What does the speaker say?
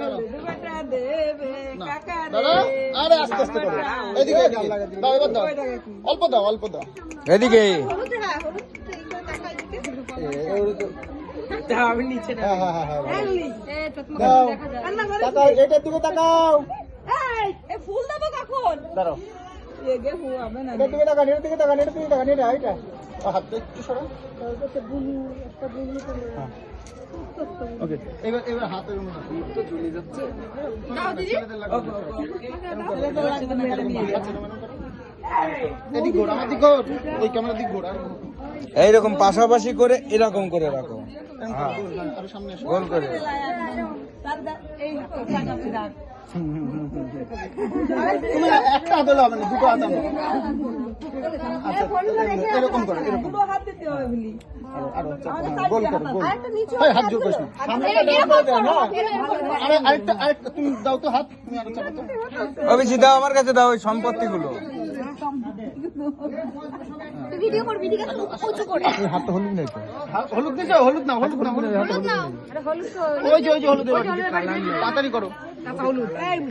দাঁড়াও দাঁড়াও দাঁড়া, আরে আস্তে আস্তে করো। এদিকে এদিকে দাও, এবার দাও, অল্প দাও অল্প দাও। এদিকে আমি নিচে না। হ্যাঁ হ্যাঁ হ্যাঁ দাও, তাকাও, এটার দিকে তাকাও। ফুল দেবো কখন? দাঁড়াও, এটার দিকে তাকান, এটার দিকে তাকান, এটার দিকে তাকান, এটা এটা হাতটা একটু সরাও। ওকে, এবার এবার হাতের মধ্যে তো ঝুলে যাচ্ছে। এদিক ঘোর, আমার দিক ঘোর, ওই ক্যামেরার দিক ঘোর। আর এইরকম পাশাপাশি করে এরকম করে রাখো, আরো সামনে আসো। গোল করে। তুমি একটা হাত হলে হবে না, দুটো হাত আনো। আচ্ছা, এরকম করো, এরকম আরো গোল করো, গোল। ভাই হাত জোর করিস না, সামনেটা দাও দাও না। আরে আরেকটা আরেকটা তুমি দাও তো হাত, তুমি আরো চাপাতো। অভিজিৎ দাও, আমার কাছে দাও ওই সম্পত্তিগুলো। ভিডিও করবি ঠিক আছে উঁচু করে হাতটা হলুদ নেই তো, হলুদ দিছো? হলুদ না, হলুদ না, হলুদ না, হলুদ নাও আরে হলুদ তো ওই যে হলুদ, তাড়াতাড়ি করো।